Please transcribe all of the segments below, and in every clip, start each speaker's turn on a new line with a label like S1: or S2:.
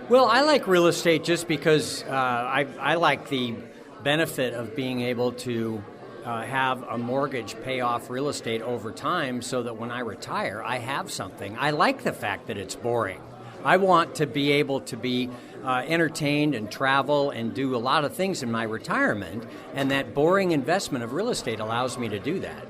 S1: Well, I like real estate just because I like the benefit of being able to have a mortgage pay off real estate over time so that when I retire, I have something. I like the fact that it's boring. I want to be able to be entertained and travel and do a lot of things in my retirement, and that boring investment of real estate allows me to do that.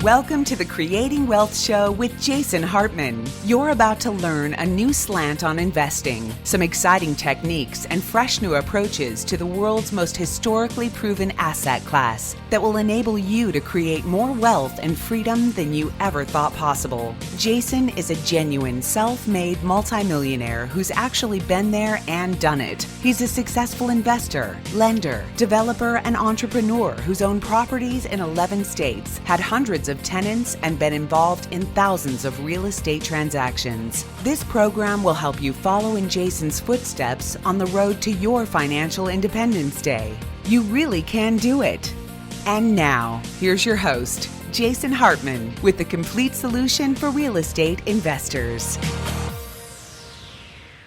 S2: Welcome to the Creating Wealth Show with Jason Hartman. You're about to learn a new slant on investing, some exciting techniques, and fresh new approaches to the world's most historically proven asset class that will enable you to create more wealth and freedom than you ever thought possible. Jason is a genuine self-made multimillionaire who's actually been there and done it. He's a successful investor, lender, developer, and entrepreneur who's owned properties in 11 states, had hundreds of tenants, and been involved in thousands of real estate transactions. This program will help you follow in Jason's footsteps on the road to your financial independence day. You really can do it. And now, here's your host, Jason Hartman, with the complete solution for real estate investors.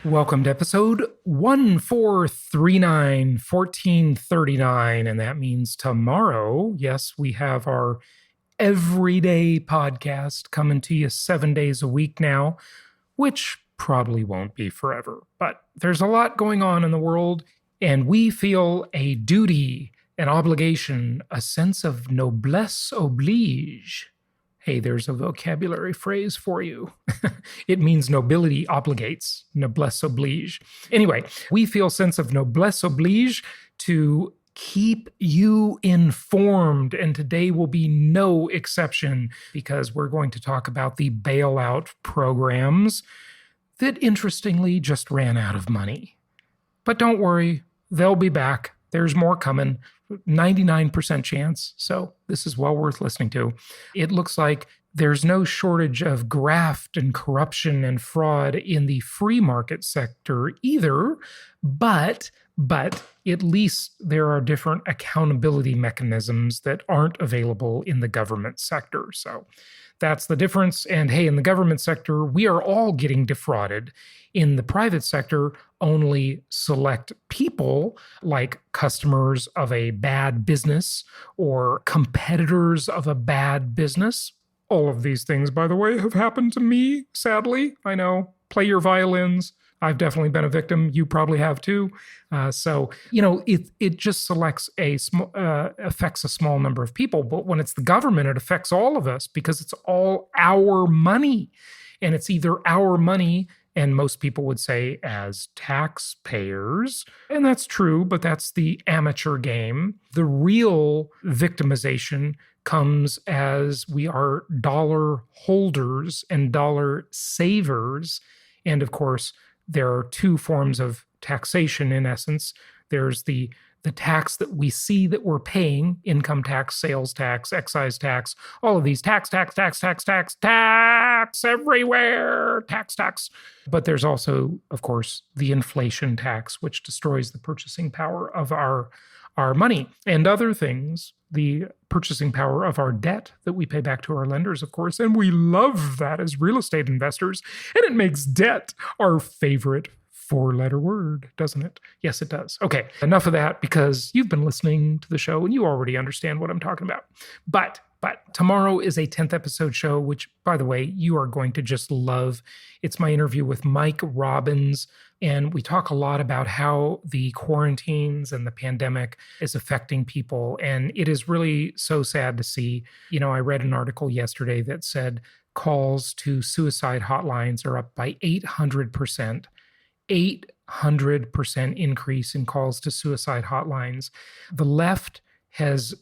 S3: Welcome to episode 1439, and that means tomorrow, yes, we have our everyday podcast coming to you 7 days a week now, which probably won't be forever. But there's a lot going on in the world, and we feel a duty, an obligation, a sense of noblesse oblige. Hey, there's a vocabulary phrase for you. It means nobility obligates, noblesse oblige. Anyway, we feel a sense of noblesse oblige to keep you informed, and today will be no exception because we're going to talk about the bailout programs that interestingly just ran out of money. But don't worry, they'll be back. There's more coming, 99% chance, so this is well worth listening to. It looks like there's no shortage of graft and corruption and fraud in the free market sector either, but at least there are different accountability mechanisms that aren't available in the government sector. So that's the difference. And hey, in the government sector, we are all getting defrauded. In the private sector, only select people like customers of a bad business or competitors of a bad business. All of these things, by the way, have happened to me, sadly. I know. Play your violins. I've definitely been a victim. You probably have too. It just selects affects a small number of people. But when it's the government, it affects all of us because it's all our money. And it's either our money, and most people would say as taxpayers. And that's true, but that's the amateur game. The real victimization comes as we are dollar holders and dollar savers. And of course, there are two forms of taxation in essence. There's the tax that we see that we're paying, income tax, sales tax, excise tax, all of these tax everywhere, tax. But there's also, of course, the inflation tax, which destroys the purchasing power of our money and other things, the purchasing power of our debt that we pay back to our lenders, of course. And we love that as real estate investors. And it makes debt our favorite four-letter word, doesn't it? Yes, it does. Okay, enough of that because you've been listening to the show and you already understand what I'm talking about. But tomorrow is a 10th episode show, which, by the way, you are going to just love. It's my interview with Mike Robbins, and we talk a lot about how the quarantines and the pandemic is affecting people, and it is really so sad to see. You know, I read an article yesterday that said calls to suicide hotlines are up by 800%. 800% increase in calls to suicide hotlines. The left has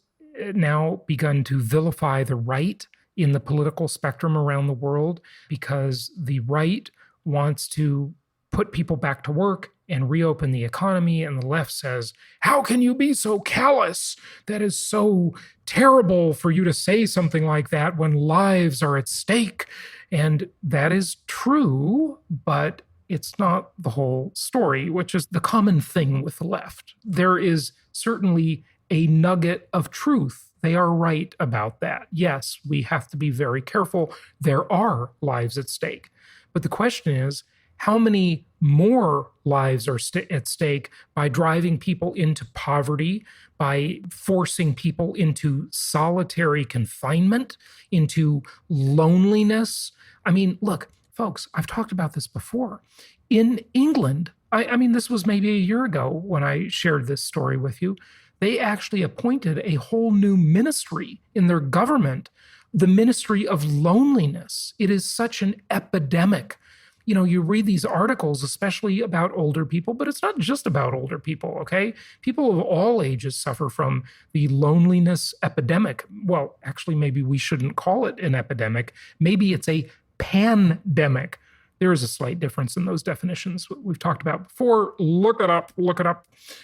S3: now begun to vilify the right in the political spectrum around the world because the right wants to put people back to work and reopen the economy, and the left says, how can you be so callous? That is so terrible for you to say something like that when lives are at stake. And that is true, but it's not the whole story, which is the common thing with the left. There is certainly a nugget of truth. They are right about that. Yes, we have to be very careful. There are lives at stake. But the question is, how many more lives are at stake by driving people into poverty, by forcing people into solitary confinement, into loneliness? I mean, look, folks, I've talked about this before. In England, I mean, this was maybe a year ago when I shared this story with you. They actually appointed a whole new ministry in their government, the Ministry of Loneliness. It is such an epidemic. You know, you read these articles, especially about older people, but it's not just about older people, okay? People of all ages suffer from the loneliness epidemic. Well, actually, maybe we shouldn't call it an epidemic. Maybe it's a pandemic. There is a slight difference in those definitions we've talked about before. Look it up.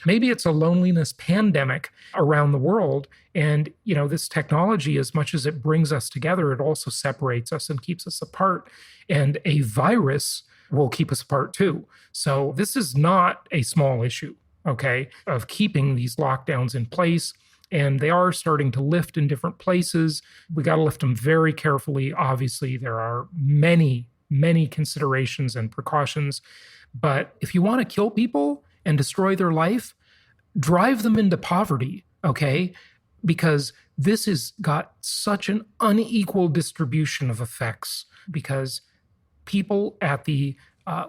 S3: Maybe it's a loneliness pandemic around the world. And, you know, this technology, as much as it brings us together, it also separates us and keeps us apart. And a virus will keep us apart too. So this is not a small issue, okay, of keeping these lockdowns in place. And they are starting to lift in different places. We got to lift them very carefully. Obviously, there are many considerations and precautions. But if you want to kill people and destroy their life, drive them into poverty, okay? Because this has got such an unequal distribution of effects, because people at the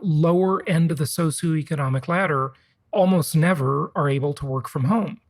S3: lower end of the socioeconomic ladder almost never are able to work from home.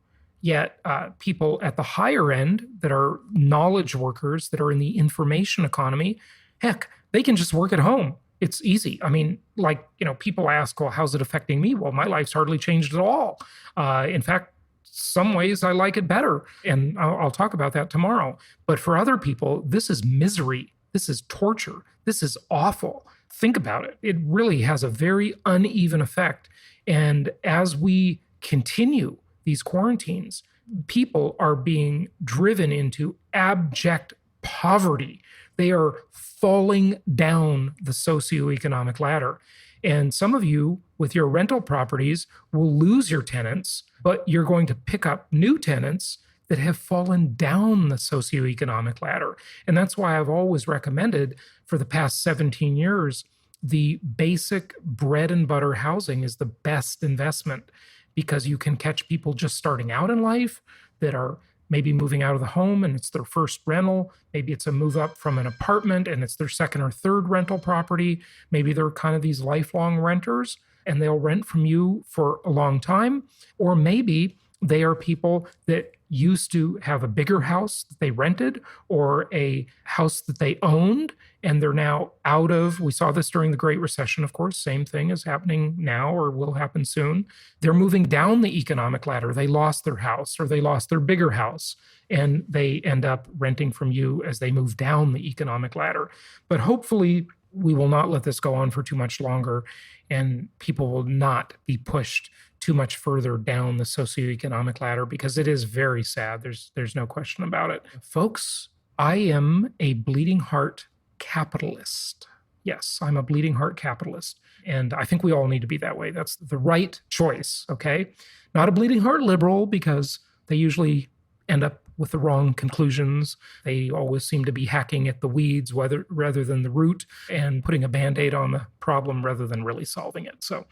S3: Yet people at the higher end that are knowledge workers, that are in the information economy, heck, they can just work at home. It's easy. I mean, like, you know, people ask, well, how's it affecting me? Well, my life's hardly changed at all. In fact, some ways I like it better. And I'll talk about that tomorrow. But for other people, this is misery. This is torture. This is awful. Think about it. It really has a very uneven effect. And as we continue these quarantines, people are being driven into abject poverty. They are falling down the socioeconomic ladder. And some of you with your rental properties will lose your tenants, but you're going to pick up new tenants that have fallen down the socioeconomic ladder. And that's why I've always recommended for the past 17 years, the basic bread and butter housing is the best investment, because you can catch people just starting out in life that are maybe moving out of the home and it's their first rental. Maybe it's a move up from an apartment and it's their second or third rental property. Maybe they're kind of these lifelong renters and they'll rent from you for a long time. Or maybe they are people that used to have a bigger house that they rented or a house that they owned, and they're now out of, we saw this during the Great Recession, of course, same thing is happening now or will happen soon. They're moving down the economic ladder. They lost their house or they lost their bigger house, and they end up renting from you as they move down the economic ladder. But hopefully we will not let this go on for too much longer, and people will not be pushed too much further down the socioeconomic ladder, because it is very sad. There's no question about it. Folks, I am a bleeding heart capitalist. Yes, I'm a bleeding heart capitalist. And I think we all need to be that way. That's the right choice, okay? Not a bleeding heart liberal, because they usually end up with the wrong conclusions. They always seem to be hacking at the weeds rather than the root, and putting a Band-Aid on the problem rather than really solving it. So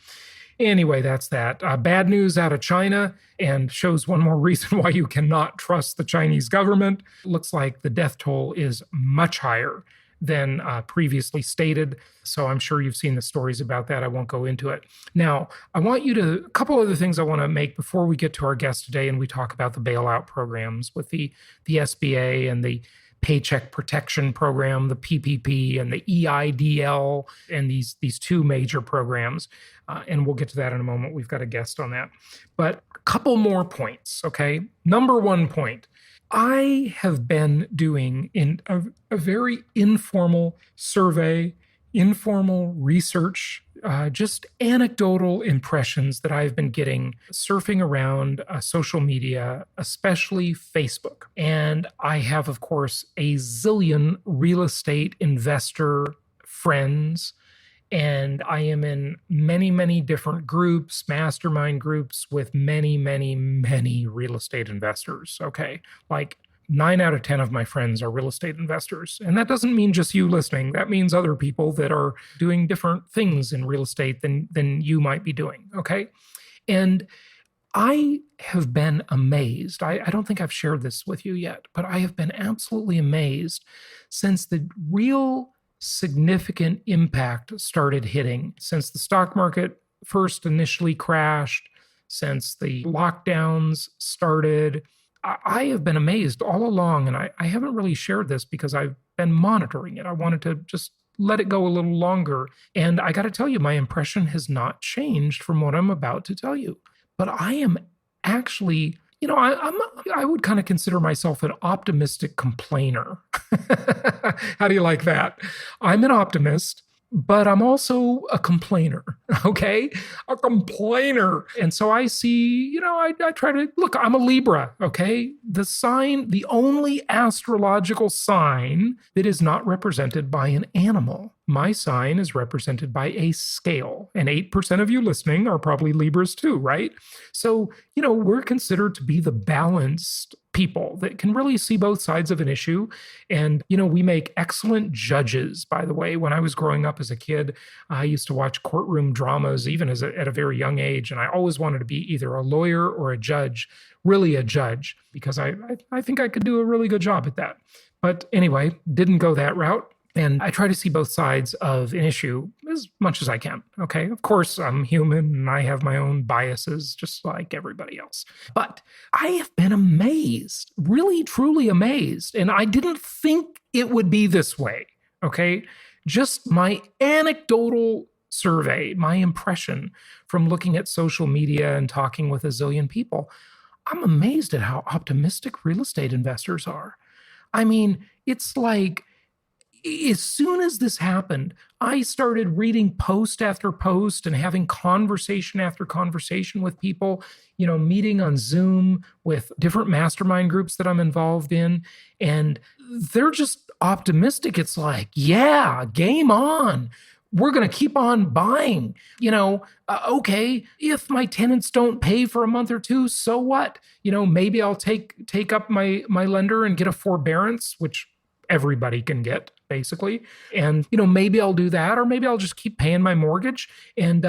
S3: anyway, that's that. Bad news out of China, and shows one more reason why you cannot trust the Chinese government. Looks like the death toll is much higher than previously stated. So I'm sure you've seen the stories about that. I won't go into it. Now, a couple other things I want to make before we get to our guest today and we talk about the bailout programs with the SBA and the Paycheck Protection Program, the PPP and the EIDL, and these two major programs. And we'll get to that in a moment. We've got a guest on that. But a couple more points, okay? Number one point. I have been doing in a very informal survey, informal research, just anecdotal impressions that I've been getting surfing around social media, especially Facebook. And I have, of course, a zillion real estate investor friends. And I am in many, many different groups, mastermind groups with many, many, many real estate investors, okay? Like 9 out of 10 of my friends are real estate investors. And that doesn't mean just you listening. That means other people that are doing different things in real estate than you might be doing, okay? And I have been amazed. I don't think I've shared this with you yet, but I have been absolutely amazed since the real significant impact started hitting, since the stock market first initially crashed, since the lockdowns started. I have been amazed all along, and I haven't really shared this because I've been monitoring it. I wanted to just let it go a little longer. And I got to tell you, my impression has not changed from what I'm about to tell you. But I am actually, I would kind of consider myself an optimistic complainer. How do you like that? I'm an optimist, but I'm also a complainer, okay? A complainer. And so I see, I try to, look, I'm a Libra, okay? The only astrological sign that is not represented by an animal. My sign is represented by a scale. And 8% of you listening are probably Libras too, right? So, we're considered to be the balanced people that can really see both sides of an issue. And, we make excellent judges, by the way. When I was growing up as a kid, I used to watch courtroom dramas, even at a very young age. And I always wanted to be either a lawyer or a judge, really a judge, because I think I could do a really good job at that. But anyway, didn't go that route. And I try to see both sides of an issue as much as I can, okay? Of course, I'm human and I have my own biases just like everybody else. But I have been amazed, really, truly amazed. And I didn't think it would be this way, okay? Just my anecdotal survey, my impression from looking at social media and talking with a zillion people, I'm amazed at how optimistic real estate investors are. I mean, it's like, as soon as this happened, I started reading post after post and having conversation after conversation with people, meeting on Zoom with different mastermind groups that I'm involved in. And they're just optimistic. It's like, yeah, game on. We're going to keep on buying. Okay, if my tenants don't pay for a month or two, so what? Maybe I'll take up my lender and get a forbearance, which everybody can get, basically. And, maybe I'll do that, or maybe I'll just keep paying my mortgage and,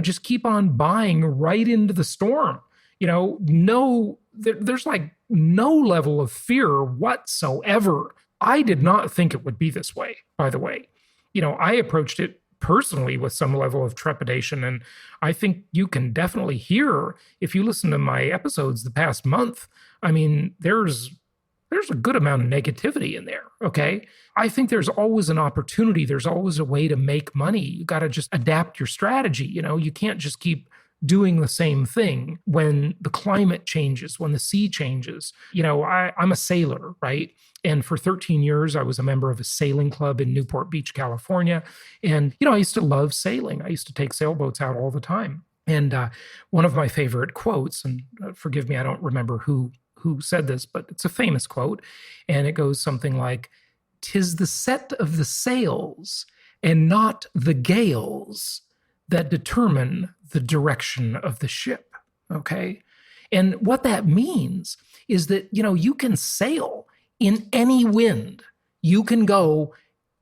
S3: just keep on buying right into the storm. There's like no level of fear whatsoever. I did not think it would be this way, by the way. I approached it personally with some level of trepidation. And I think you can definitely hear, if you listen to my episodes the past month, I mean, there's a good amount of negativity in there, okay? I think there's always an opportunity. There's always a way to make money. You got to just adapt your strategy. You can't just keep doing the same thing when the climate changes, when the sea changes. I'm a sailor, right? And for 13 years, I was a member of a sailing club in Newport Beach, California. And, I used to love sailing. I used to take sailboats out all the time. And one of my favorite quotes, and forgive me, I don't remember who said this, but it's a famous quote. And it goes something like, "'Tis the set of the sails and not the gales that determine the direction of the ship." Okay. And what that means is that, you can sail in any wind. You can go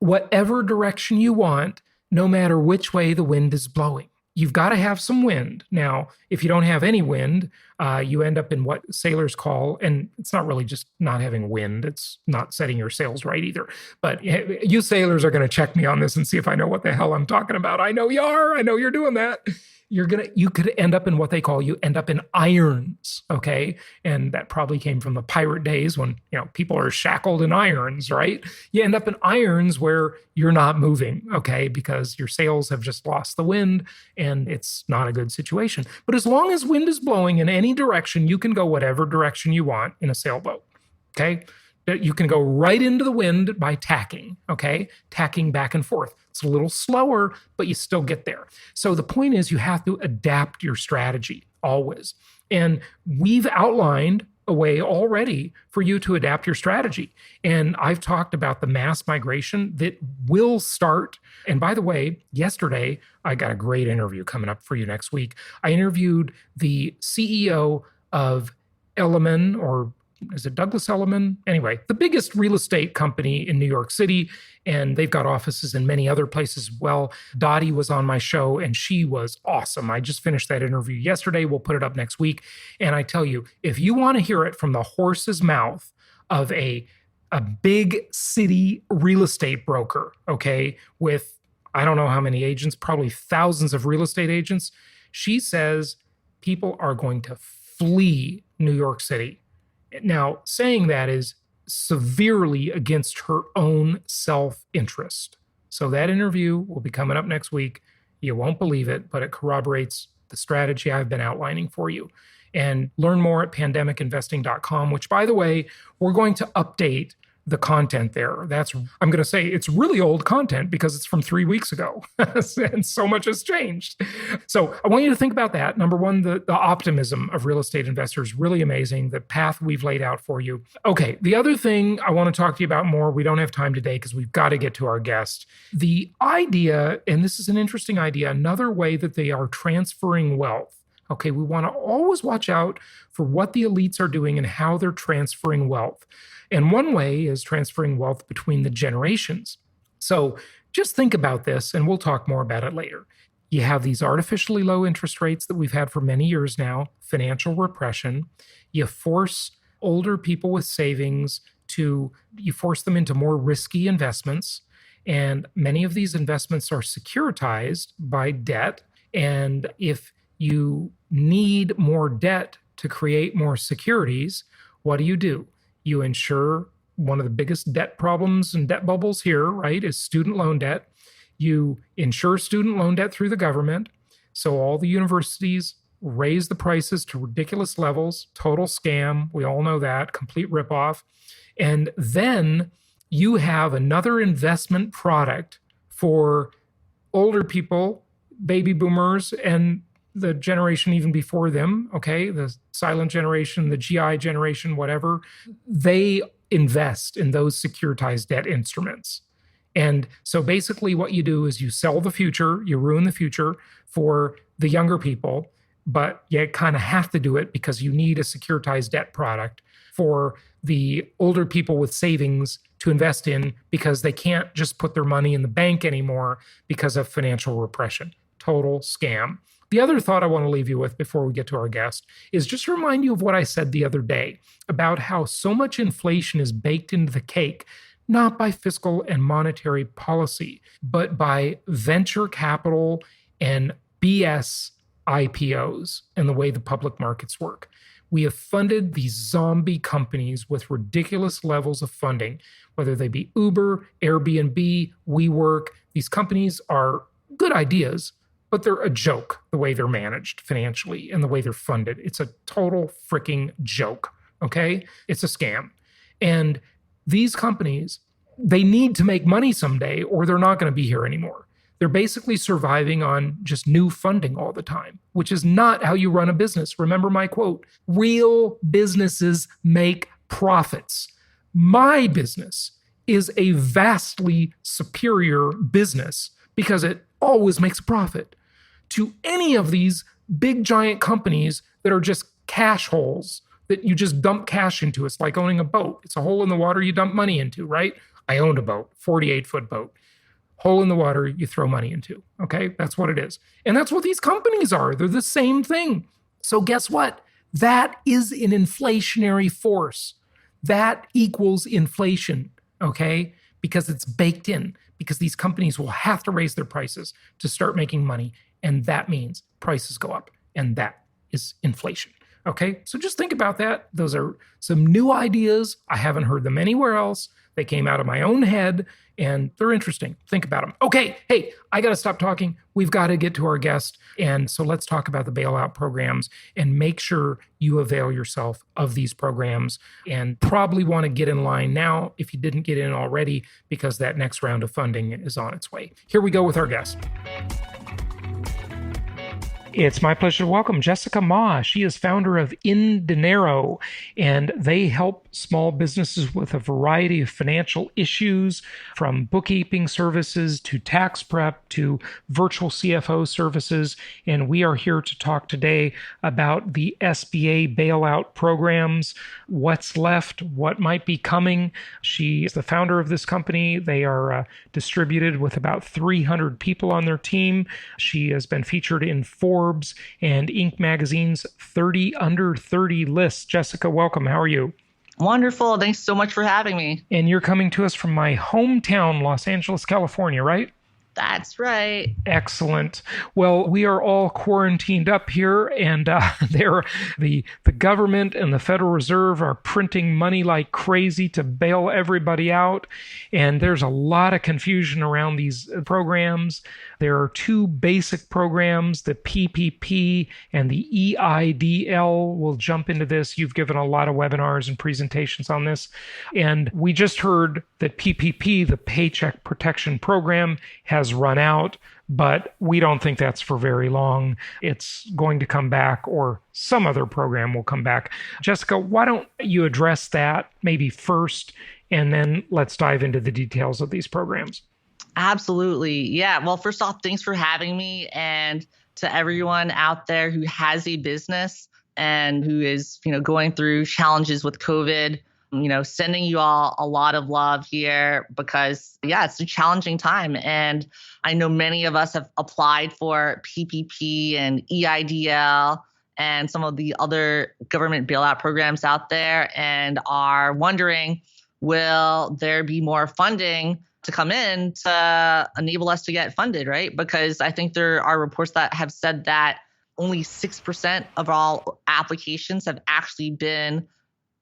S3: whatever direction you want, no matter which way the wind is blowing. You've got to have some wind. Now, if you don't have any wind, you end up in what sailors call, and it's not really just not having wind, it's not setting your sails right either. But you sailors are going to check me on this and see if I know what the hell I'm talking about. I know you are. I know you're doing that. You could end up in what they call, you end up in irons, okay? And that probably came from the pirate days when, people are shackled in irons, right? You end up in irons where you're not moving, okay? Because your sails have just lost the wind and it's not a good situation. But as long as wind is blowing in any direction, you can go whatever direction you want in a sailboat, okay? You can go right into the wind by tacking, okay? Tacking back and forth. It's a little slower, but you still get there. So the point is you have to adapt your strategy always. And we've outlined a way already for you to adapt your strategy. And I've talked about the mass migration that will start. And by the way, yesterday, I got a great interview coming up for you next week. I interviewed the CEO of Element, or is it Douglas Elliman? Anyway, the biggest real estate company in New York City, and they've got offices in many other places as well. Dottie was on my show, and she was awesome. I just finished that interview yesterday. We'll put it up next week. And I tell you, if you want to hear it from the horse's mouth of a big city real estate broker, okay, with I don't know how many agents, probably thousands of real estate agents, she says people are going to flee New York City. Now, saying that is severely against her own self-interest. So that interview will be coming up next week. You won't believe it, but it corroborates the strategy I've been outlining for you. And learn more at pandemicinvesting.com, which, by the way, we're going to update the content there. I'm going to say it's really old content because it's from 3 weeks ago and so much has changed. So I want you to think about that. Number one, the optimism of real estate investors, really amazing. The path we've laid out for you. Okay. The other thing I want to talk to you about more, we don't have time today because we've got to get to our guest. The idea, and this is an interesting idea, another way that they are transferring wealth. Okay, we want to always watch out for what the elites are doing and how they're transferring wealth. And one way is transferring wealth between the generations. So just think about this, and we'll talk more about it later. You have these artificially low interest rates that we've had for many years now, financial repression. You force older people with savings you force them into more risky investments. And many of these investments are securitized by debt. And if you need more debt to create more securities, what do? You insure. One of the biggest debt problems and debt bubbles here, right, is student loan debt. You insure student loan debt through the government. So all the universities raise the prices to ridiculous levels, total scam. We all know that, complete ripoff. And then you have another investment product for older people, baby boomers, and the generation even before them, okay, the silent generation, the GI generation, whatever, they invest in those securitized debt instruments. And so basically what you do is you sell the future, you ruin the future for the younger people, but you kind of have to do it because you need a securitized debt product for the older people with savings to invest in because they can't just put their money in the bank anymore because of financial repression. Total scam. The other thought I want to leave you with before we get to our guest is just to remind you of what I said the other day about how so much inflation is baked into the cake, not by fiscal and monetary policy, but by venture capital and BS IPOs and the way the public markets work. We have funded these zombie companies with ridiculous levels of funding, whether they be Uber, Airbnb, WeWork. These companies are good ideas, but they're a joke the way they're managed financially and the way they're funded. It's a total freaking joke, okay? It's a scam. And these companies, they need to make money someday or they're not going to be here anymore. They're basically surviving on just new funding all the time, which is not how you run a business. Remember my quote, real businesses make profits. My business is a vastly superior business because it always makes a profit to any of these big giant companies that are just cash holes that you just dump cash into. It's like owning a boat. It's a hole in the water you dump money into, right? I owned a boat, 48-foot boat. Hole in the water you throw money into, okay? That's what it is. And that's what these companies are. They're the same thing. So guess what? That is an inflationary force. That equals inflation, okay? Because it's baked in, because these companies will have to raise their prices to start making money. And that means prices go up. And that is inflation. Okay, so just think about that. Those are some new ideas. I haven't heard them anywhere else. They came out of my own head and they're interesting. Think about them. Okay, hey, I got to stop talking. We've got to get to our guest. And so let's talk about the bailout programs and make sure you avail yourself of these programs and probably want to get in line now if you didn't get in already because that next round of funding is on its way. Here we go with our guest. It's my pleasure to welcome Jessica Mah. She is founder of inDinero, and they help small businesses with a variety of financial issues, from bookkeeping services to tax prep to virtual CFO services. And we are here to talk today about the SBA bailout programs, what's left, what might be coming. She is the founder of this company. They are distributed with about 300 people on their team. She has been featured in Forbes and Inc. magazine's 30 Under 30 list. Jessica, welcome. How are you?
S4: Wonderful. Thanks so much for having me.
S3: And you're coming to us from my hometown, Los Angeles, California, right?
S4: That's right.
S3: Excellent. Well, we are all quarantined up here, and the government and the Federal Reserve are printing money like crazy to bail everybody out. And there's a lot of confusion around these programs. There are two basic programs, the PPP and the EIDL. We'll jump into this. You've given a lot of webinars and presentations on this. And we just heard that PPP, the Paycheck Protection Program, has run out, but we don't think that's for very long. It's going to come back, or some other program will come back. Jessica, why don't you address that maybe first, and then let's dive into the details of these programs.
S4: Absolutely. Yeah. Well, first off, thanks for having me. And to everyone out there who has a business and who is, going through challenges with COVID, sending you all a lot of love here because, it's a challenging time. And I know many of us have applied for PPP and EIDL and some of the other government bailout programs out there and are wondering, will there be more funding to come in to enable us to get funded, right? Because I think there are reports that have said that only 6% of all applications have actually been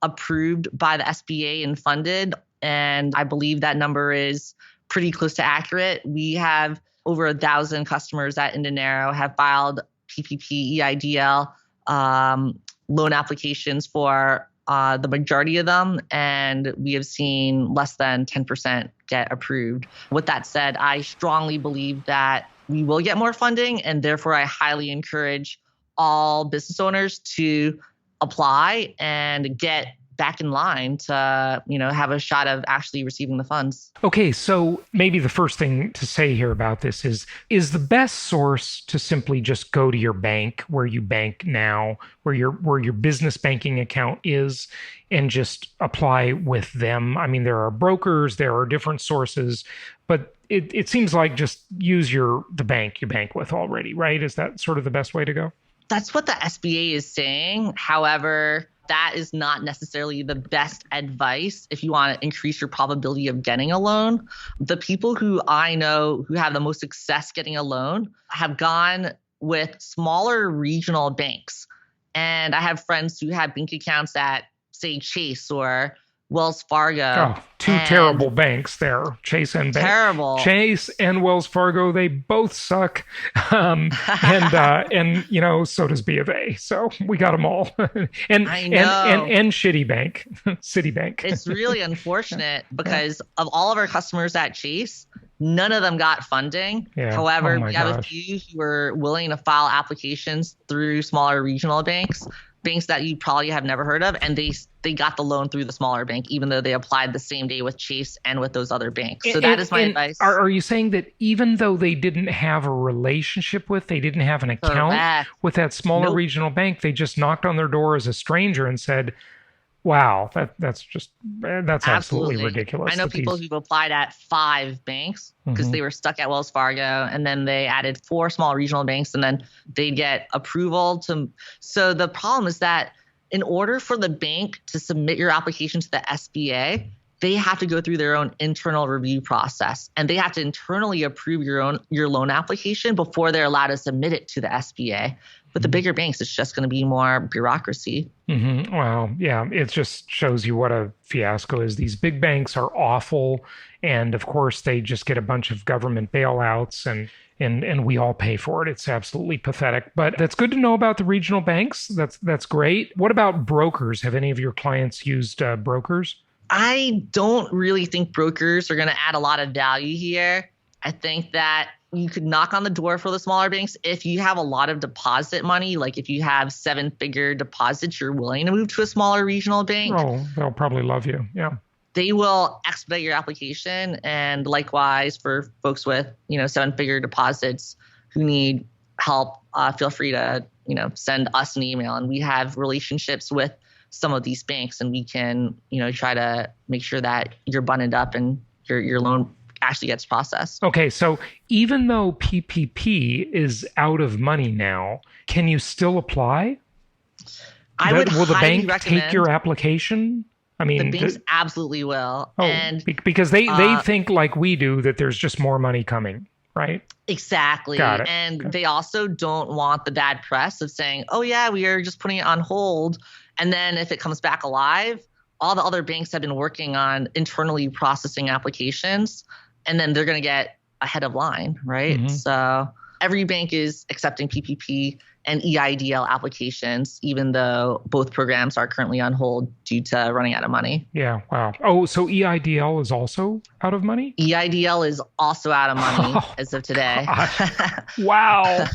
S4: approved by the SBA and funded. And I believe that number is pretty close to accurate. We have over 1,000 customers at inDinero have filed PPP EIDL loan applications for the majority of them, and we have seen less than 10% get approved. With that said, I strongly believe that we will get more funding, and therefore I highly encourage all business owners to apply and get back in line to, have a shot of actually receiving the funds.
S3: Okay, so maybe the first thing to say here about this is the best source to simply just go to your bank where you bank now, where your business banking account is, and just apply with them. I mean, there are brokers, there are different sources, but it seems like just use the bank you bank with already, right? Is that sort of the best way to go?
S4: That's what the SBA is saying. However, that is not necessarily the best advice if you want to increase your probability of getting a loan. The people who I know who have the most success getting a loan have gone with smaller regional banks. And I have friends who have bank accounts at, say, Chase or Wells Fargo.
S3: Oh, two terrible banks there, Chase and
S4: terrible.
S3: Chase and Wells Fargo, they both suck, and so does B of A. So we got them all, and shitty bank, Citibank.
S4: It's really unfortunate because of all of our customers at Chase, none of them got funding. Yeah. However, we have a few who were willing to file applications through smaller regional banks that you probably have never heard of, and they got the loan through the smaller bank, even though they applied the same day with Chase and with those other banks. So that is my advice.
S3: Are you saying that even though they didn't have a relationship with, they didn't have an account with that smaller regional bank, they just knocked on their door as a stranger and said, wow, that's absolutely ridiculous.
S4: I know people who've applied at 5 banks because they were stuck at Wells Fargo, and then they added 4 small regional banks, and then they get approval to. So the problem is that in order for the bank to submit your application to the SBA, they have to go through their own internal review process, and they have to internally approve your loan application before they're allowed to submit it to the SBA. With the bigger banks, it's just going to be more bureaucracy.
S3: Mm-hmm. Well, yeah, it just shows you what a fiasco is. These big banks are awful. And of course, they just get a bunch of government bailouts and we all pay for it. It's absolutely pathetic. But that's good to know about the regional banks. That's great. What about brokers? Have any of your clients used brokers?
S4: I don't really think brokers are going to add a lot of value here. I think that you could knock on the door for the smaller banks if you have a lot of deposit money. Like if you have 7-figure deposits, you're willing to move to a smaller regional bank.
S3: Oh, they'll probably love you. Yeah.
S4: They will expedite your application. And likewise for folks with, 7-figure deposits who need help, feel free to, send us an email. And we have relationships with some of these banks, and we can, try to make sure that you're buttoned up and your loan actually gets processed.
S3: Okay, so even though PPP is out of money now, can you still apply? Will the bank take your application? I mean,
S4: the banks absolutely will.
S3: Oh,
S4: and
S3: because they think like we do that there's just more money coming, right?
S4: Exactly.
S3: Got it.
S4: And they also don't want the bad press of saying, oh yeah, we are just putting it on hold. And then if it comes back alive, all the other banks have been working on internally processing applications, and then they're going to get ahead of line, right?
S3: Mm-hmm.
S4: So every bank is accepting PPP and EIDL applications, even though both programs are currently on hold due to running out of money.
S3: Yeah, wow. Oh, so EIDL is also out of money?
S4: EIDL is also out of money as of today.
S3: Wow.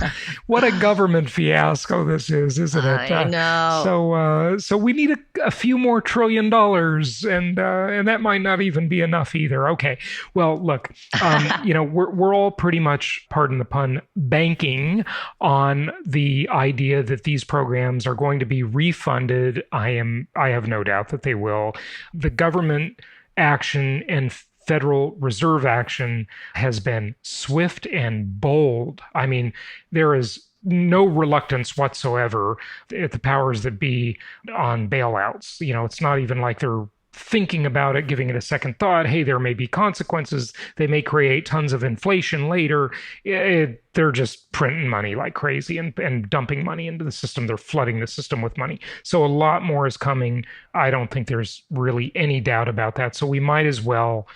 S3: What a government fiasco this is, isn't it?
S4: I know.
S3: So we need a few more $1 trillion, and that might not even be enough either. Okay. Well, look, we're all pretty much, pardon the pun, banking on the idea that these programs are going to be refunded. I have no doubt that they will. The government action and Federal Reserve action has been swift and bold. I mean, there is no reluctance whatsoever at the powers that be on bailouts. It's not even like they're thinking about it, giving it a second thought. Hey, there may be consequences. They may create tons of inflation later. They're just printing money like crazy and dumping money into the system. They're flooding the system with money. So a lot more is coming. I don't think there's really any doubt about that. So we might as well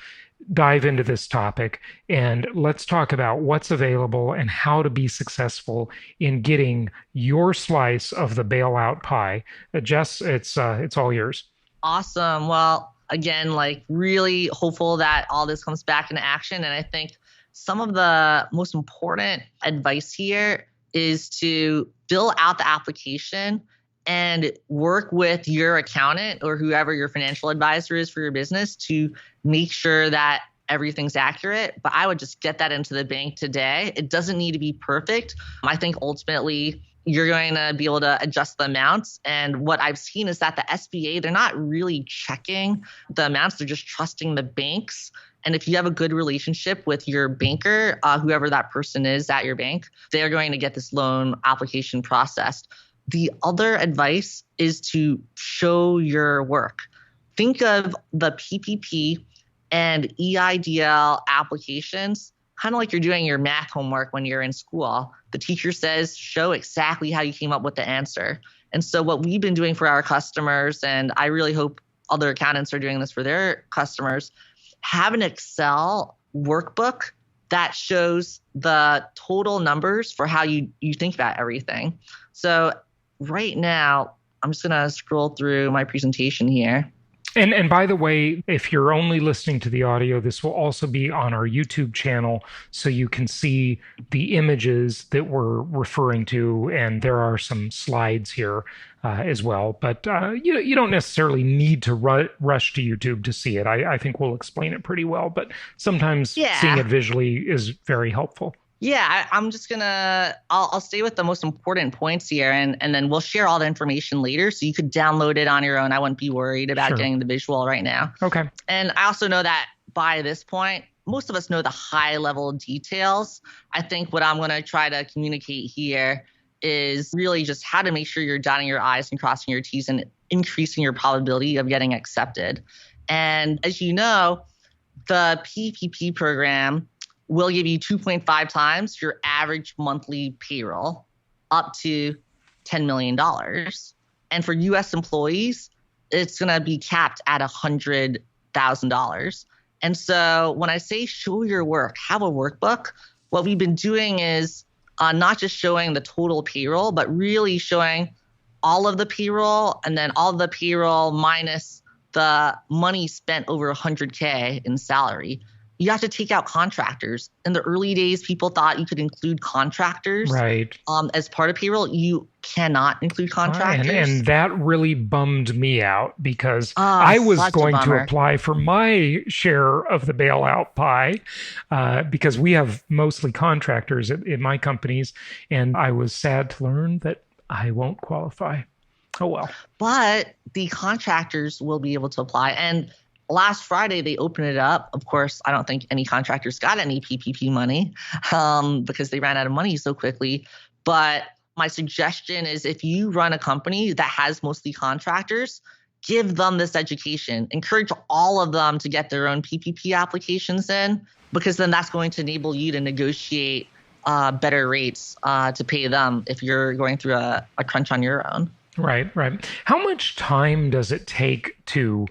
S3: dive into this topic, and let's talk about what's available and how to be successful in getting your slice of the bailout pie. Jess, it's all yours.
S4: Awesome. Well, again, really hopeful that all this comes back into action. And I think some of the most important advice here is to fill out the application and work with your accountant or whoever your financial advisor is for your business to make sure that everything's accurate. But I would just get that into the bank today. It doesn't need to be perfect. I think ultimately you're going to be able to adjust the amounts. And what I've seen is that the SBA, they're not really checking the amounts. They're just trusting the banks. And if you have a good relationship with your banker, whoever that person is at your bank, they're going to get this loan application processed. The other advice is to show your work. Think of the PPP and EIDL applications kind of like you're doing your math homework when you're in school. The teacher says, show exactly how you came up with the answer. And so what we've been doing for our customers, and I really hope other accountants are doing this for their customers, have an Excel workbook that shows the total numbers for how you think about everything. So right now, I'm just going to scroll through my presentation here.
S3: And by the way, if you're only listening to the audio, this will also be on our YouTube channel, so you can see the images that we're referring to, and there are some slides here as well. But you don't necessarily need to rush to YouTube to see it. I think we'll explain it pretty well, but sometimes seeing it visually is very helpful.
S4: Yeah, I'm just I'll stay with the most important points here, and then we'll share all the information later so you could download it on your own. I wouldn't be worried about getting the visual right now.
S3: Okay.
S4: And I also know that by this point, most of us know the high level details. I think what I'm going to try to communicate here is really just how to make sure you're dotting your I's and crossing your T's and increasing your probability of getting accepted. And as you know, the PPP program will give you 2.5 times your average monthly payroll, up to $10 million. And for U.S. employees, it's going to be capped at $100,000. And so when I say show your work, have a workbook, what we've been doing is not just showing the total payroll, but really showing all of the payroll and then all of the payroll minus the money spent over $100K in salary. you have to take out contractors. In the early days, people thought you could include contractors as part of payroll. You cannot include contractors.
S3: And that really bummed me out because I was going to apply for my share of the bailout pie because we have mostly contractors in my companies. And I was sad to learn that I won't qualify. Oh, well.
S4: But the contractors will be able to apply. And last Friday, they opened it up. Of course, I don't think any contractors got any PPP money because they ran out of money so quickly. But my suggestion is if you run a company that has mostly contractors, give them this education. Encourage all of them to get their own PPP applications in, because then that's going to enable you to negotiate better rates to pay them if you're going through a crunch on your own.
S3: Right. How much time does it take to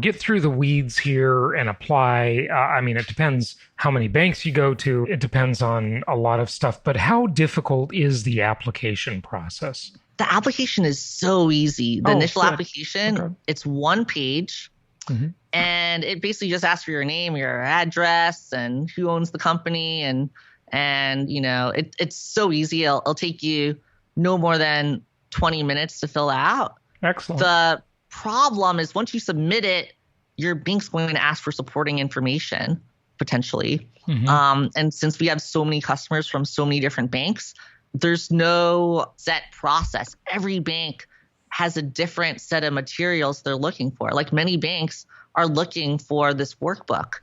S3: get through the weeds here and apply? I mean, it depends how many banks you go to. It depends on a lot of stuff. But how difficult is the application process?
S4: The application is so easy. The initial application, it's one page. Mm-hmm. And it basically just asks for your name, your address, and who owns the company. And it's so easy. It'll take you no more than 20 minutes to fill out.
S3: Excellent.
S4: The problem is once you submit it, your bank's going to ask for supporting information potentially. Mm-hmm. And since we have so many customers from so many different banks, there's no set process. Every bank has a different set of materials they're looking for. Like many banks are looking for this workbook.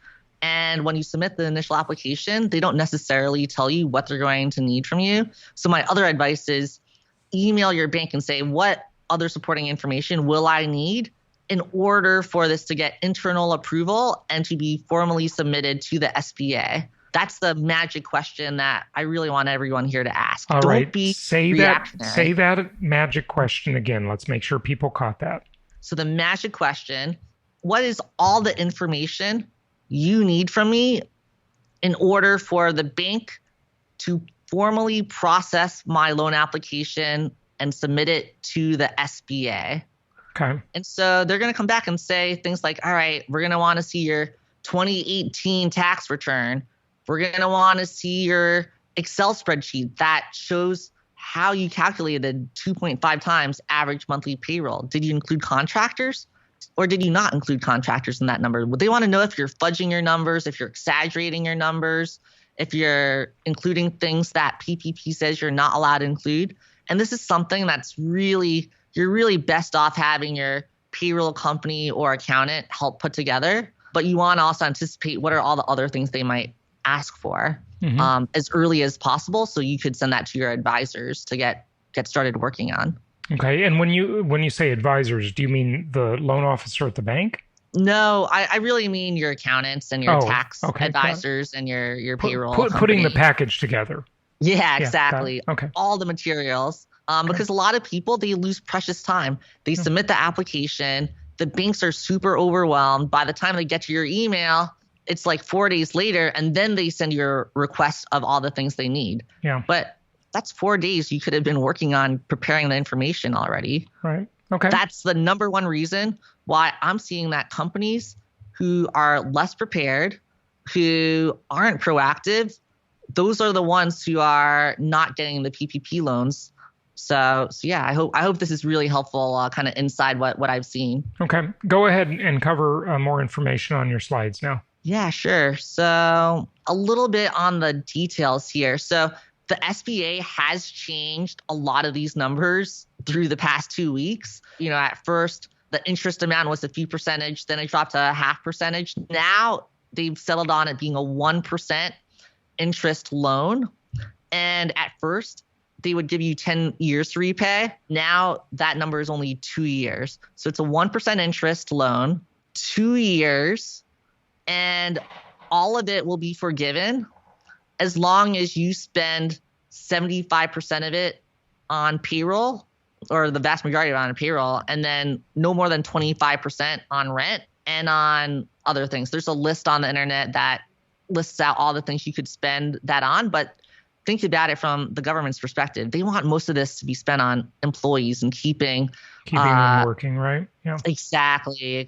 S4: And when you submit the initial application, they don't necessarily tell you what they're going to need from you. So my other advice is email your bank and say, what other supporting information will I need in order for this to get internal approval and to be formally submitted to the SBA? That's the magic question that I really want everyone here to ask.
S3: All
S4: Don't
S3: right.
S4: be
S3: say that magic question again. Let's make sure people caught that.
S4: So the magic question, what is all the information you need from me in order for the bank to formally process my loan application and submit it to the SBA?
S3: Okay.
S4: And so they're going to come back and say things like, all right, we're going to want to see your 2018 tax return. We're going to want to see your Excel spreadsheet that shows how you calculated 2.5 times average monthly payroll. Did you include contractors or did you not include contractors in that number? Would they want to know if you're fudging your numbers, if you're exaggerating your numbers, if you're including things that PPP says you're not allowed to include? And this is something that's you're really best off having your payroll company or accountant help put together. But you want to also anticipate what are all the other things they might ask for as early as possible, so you could send that to your advisors to get started working on.
S3: Okay. And when you say advisors, do you mean the loan officer at the bank?
S4: No, I really mean your accountants and your tax advisors and your payroll
S3: putting the package together.
S4: Yeah, exactly.
S3: Okay.
S4: All the materials. Because a lot of people, they lose precious time. They submit the application. The banks are super overwhelmed. By the time they get to your email, it's like 4 days later, and then they send you a request of all the things they need.
S3: Yeah.
S4: But that's 4 days you could have been working on preparing the information already.
S3: Right. Okay.
S4: That's the number one reason why I'm seeing that companies who are less prepared, who aren't proactive, those are the ones who are not getting the PPP loans. So yeah, I hope this is really helpful, kind of inside what I've seen.
S3: Okay. Go ahead and cover more information on your slides now.
S4: Yeah, sure. So a little bit on the details here. So the SBA has changed a lot of these numbers through the past 2 weeks. At first, the interest amount was a few percentage, then it dropped to a 0.5%. Now they've settled on it being a 1% interest loan. And at first, they would give you 10 years to repay. Now that number is only 2 years. So it's a 1% interest loan, 2 years, and all of it will be forgiven as long as you spend 75% of it on payroll, or the vast majority of it on payroll, and then no more than 25% on rent and on other things. There's a list on the internet that lists out all the things you could spend that on, but think about it from the government's perspective. They want most of this to be spent on employees and keeping
S3: them working, right? Yeah.
S4: Exactly.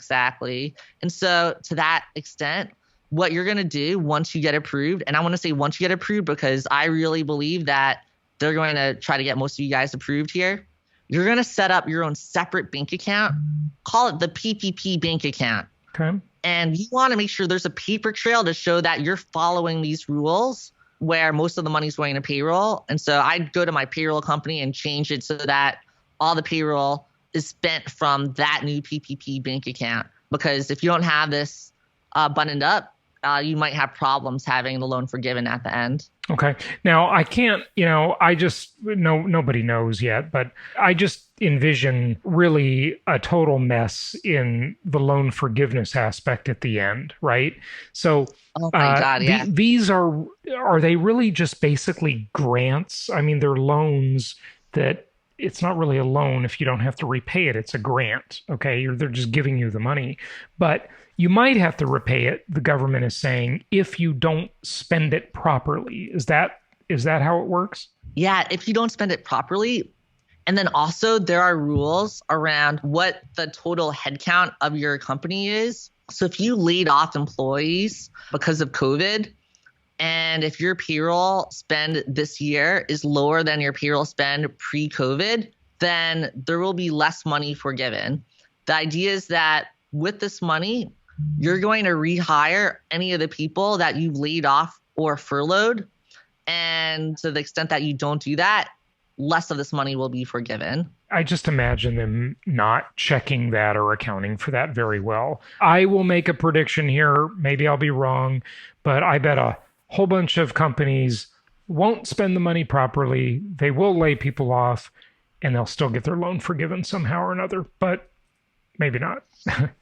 S4: And so to that extent, what you're going to do once you get approved, and I want to say once you get approved because I really believe that they're going to try to get most of you guys approved here. You're going to set up your own separate bank account. Call it the PPP bank account.
S3: Okay.
S4: And you want to make sure there's a paper trail to show that you're following these rules where most of the money's going to payroll. And so I'd go to my payroll company and change it so that all the payroll is spent from that new PPP bank account. Because if you don't have this buttoned up, you might have problems having the loan forgiven at the end.
S3: Okay. Now, I can't, I just, nobody knows yet, but I just envision really a total mess in the loan forgiveness aspect at the end, right? So,
S4: oh my God, yeah.
S3: These are they really just basically grants? I mean, they're loans that it's not really a loan if you don't have to repay it. It's a grant, okay? They're just giving you the money. But you might have to repay it, the government is saying, if you don't spend it properly. Is that how it works?
S4: Yeah, if you don't spend it properly. And then also there are rules around what the total headcount of your company is. So if you laid off employees because of COVID, and if your payroll spend this year is lower than your payroll spend pre-COVID, then there will be less money forgiven. The idea is that with this money, you're going to rehire any of the people that you've laid off or furloughed. And to the extent that you don't do that, less of this money will be forgiven.
S3: I just imagine them not checking that or accounting for that very well. I will make a prediction here. Maybe I'll be wrong, but I bet a whole bunch of companies won't spend the money properly. They will lay people off and they'll still get their loan forgiven somehow or another, but maybe not.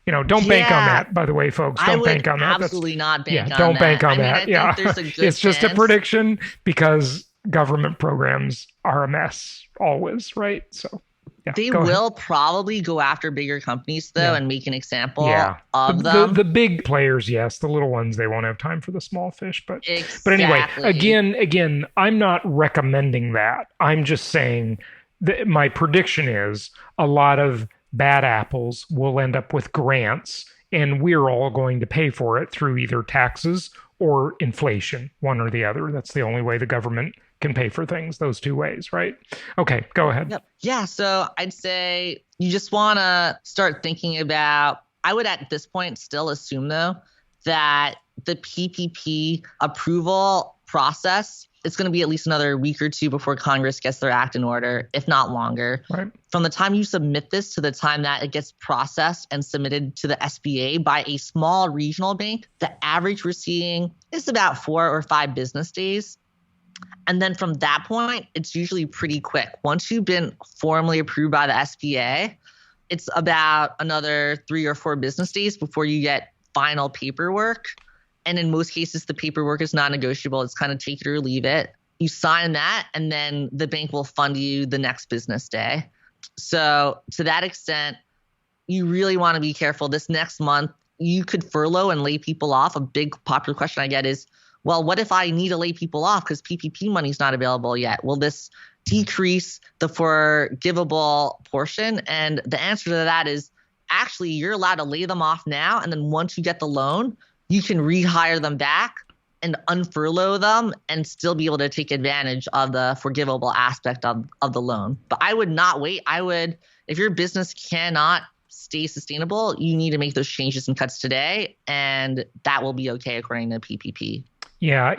S3: Don't bank on that, by the way, folks. Don't bank on that.
S4: Absolutely not bank on that.
S3: Don't bank on that.
S4: I think there's a good
S3: it's just a prediction because government programs are a mess always, right? So yeah,
S4: they will probably go after bigger companies though and make an example of them.
S3: The big players, yes. The little ones, they won't have time for the small fish. But anyway, again, I'm not recommending that. I'm just saying that my prediction is a lot of bad apples will end up with grants, and we're all going to pay for it through either taxes or inflation, one or the other. That's the only way the government can pay for things, those two ways, right? Okay, go ahead.
S4: Yep. Yeah, so I'd say you just want to start thinking about, I would at this point still assume though, that the PPP approval process, it's going to be at least another week or two before Congress gets their act in order, if not longer. Right. From the time you submit this to the time that it gets processed and submitted to the SBA by a small regional bank, the average we're seeing is about 4 or 5 business days. And then from that point, it's usually pretty quick. Once you've been formally approved by the SBA, it's about another 3 or 4 business days before you get final paperwork. And in most cases, the paperwork is non-negotiable. It's kind of take it or leave it. You sign that, and then the bank will fund you the next business day. So to that extent, you really want to be careful. This next month, you could furlough and lay people off. A big popular question I get is, well, what if I need to lay people off because PPP money is not available yet? Will this decrease the forgivable portion? And the answer to that is actually you're allowed to lay them off now. And then once you get the loan, you can rehire them back and unfurlough them and still be able to take advantage of the forgivable aspect of the loan. But I would not wait. If your business cannot stay sustainable, you need to make those changes and cuts today, and that will be okay according to PPP.
S3: Yeah,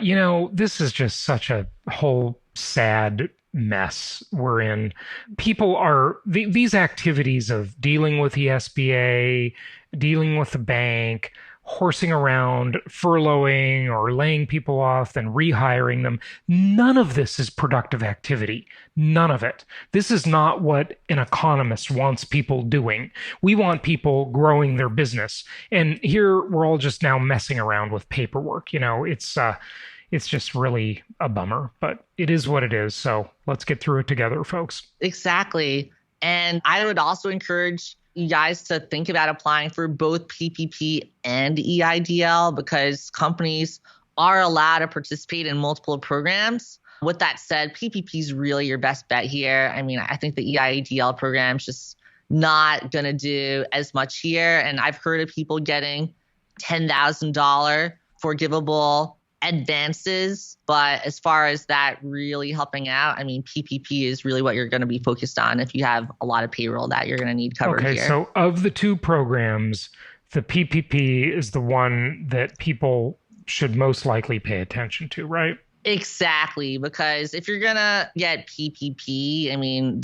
S3: this is just such a whole sad mess we're in. People are, these activities of dealing with the SBA, dealing with the bank, horsing around, furloughing or laying people off, then rehiring them. None of this is productive activity. None of it. This is not what an economist wants people doing. We want people growing their business. And here we're all just now messing around with paperwork. It's just really a bummer, but it is what it is. So let's get through it together, folks.
S4: Exactly. And I would also encourage you guys to think about applying for both PPP and EIDL because companies are allowed to participate in multiple programs. With that said, PPP is really your best bet here. I mean, I think the EIDL program is just not going to do as much here. And I've heard of people getting $10,000 forgivable advances. But as far as that really helping out, I mean, PPP is really what you're going to be focused on if you have a lot of payroll that you're going to need covered here.
S3: Okay, so of the two programs, the PPP is the one that people should most likely pay attention to, right?
S4: Exactly, because if you're going to get PPP, I mean,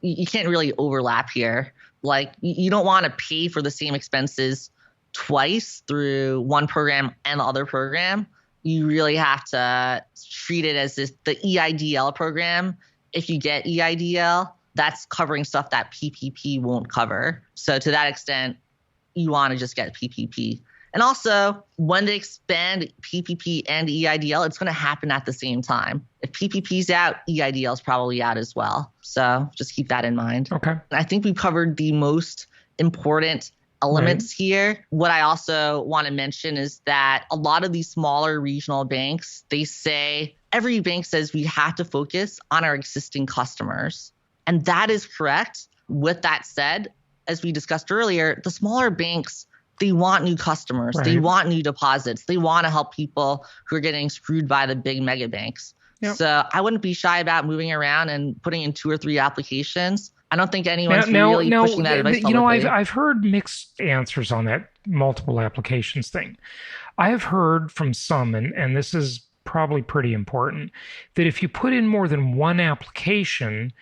S4: you can't really overlap here. Like, you don't want to pay for the same expenses twice through one program and the other program. You really have to treat it as the EIDL program. If you get EIDL, that's covering stuff that PPP won't cover. So to that extent, you want to just get PPP. And also, when they expand PPP and EIDL, it's going to happen at the same time. If PPP's out, EIDL is probably out as well. So just keep that in mind.
S3: Okay.
S4: I think we've covered the most important elements here. What I also want to mention is that a lot of these smaller regional banks, every bank says we have to focus on our existing customers. And that is correct. With that said, as we discussed earlier, the smaller banks, they want new customers. Right. They want new deposits. They want to help people who are getting screwed by the big mega banks. Yep. So I wouldn't be shy about moving around and putting in 2 or 3 applications. I don't think anyone's really pushing that advice publicly.
S3: I've heard mixed answers on that multiple applications thing. I have heard from some, and this is probably pretty important, that if you put in more than one application,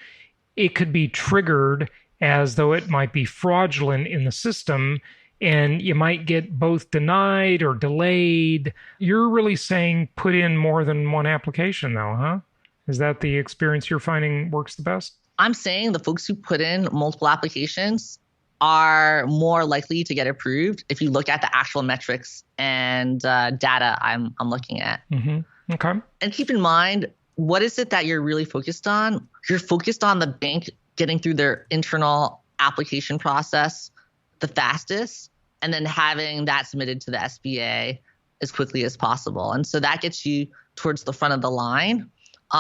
S3: it could be triggered as though it might be fraudulent in the system, and you might get both denied or delayed. You're really saying put in more than one application though, huh? Is that the experience you're finding works the best?
S4: I'm saying the folks who put in multiple applications are more likely to get approved if you look at the actual metrics and data I'm looking at.
S3: Mm-hmm. Okay.
S4: And keep in mind, what is it that you're really focused on? You're focused on the bank getting through their internal application process the fastest, and then having that submitted to the SBA as quickly as possible. And so that gets you towards the front of the line.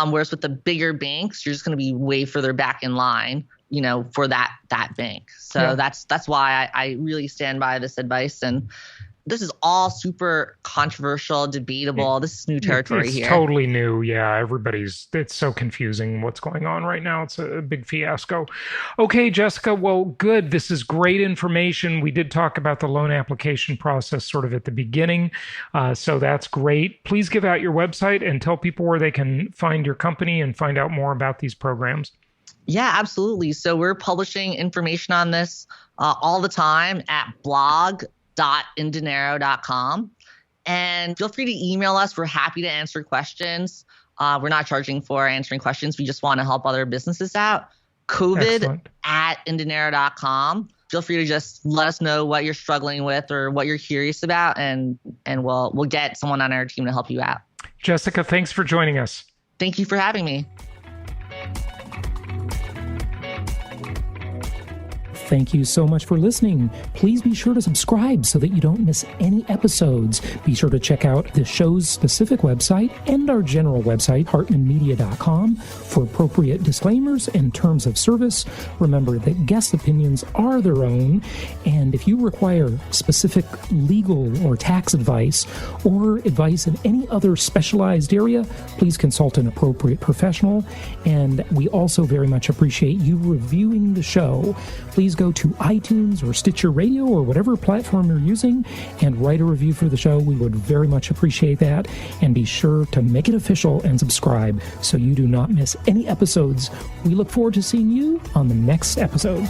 S4: Whereas with the bigger banks, you're just going to be way further back in line, for that bank. So that's why I really stand by this advice. And this is all super controversial, debatable. This is new territory here.
S3: It's totally new. Yeah, it's so confusing what's going on right now. It's a big fiasco. Okay, Jessica, well, good. This is great information. We did talk about the loan application process sort of at the beginning. So that's great. Please give out your website and tell people where they can find your company and find out more about these programs.
S4: Yeah, absolutely. So we're publishing information on this all the time at blog.inDinero.com. And feel free to email us. We're happy to answer questions. We're not charging for answering questions. We just want to help other businesses out. COVID@inDinero.com. Feel free to just let us know what you're struggling with or what you're curious about, and we'll get someone on our team to help you out.
S3: Jessica, thanks for joining us.
S4: Thank you for having me.
S5: Thank you so much for listening. Please be sure to subscribe so that you don't miss any episodes. Be sure to check out the show's specific website and our general website, hartmanmedia.com, for appropriate disclaimers and terms of service. Remember that guest opinions are their own, and if you require specific legal or tax advice or advice in any other specialized area, please consult an appropriate professional. And we also very much appreciate you reviewing the show. Please go to iTunes or Stitcher Radio or whatever platform you're using and write a review for the show. We would very much appreciate that. And be sure to make it official and subscribe so you do not miss any episodes. We look forward to seeing you on the next episode.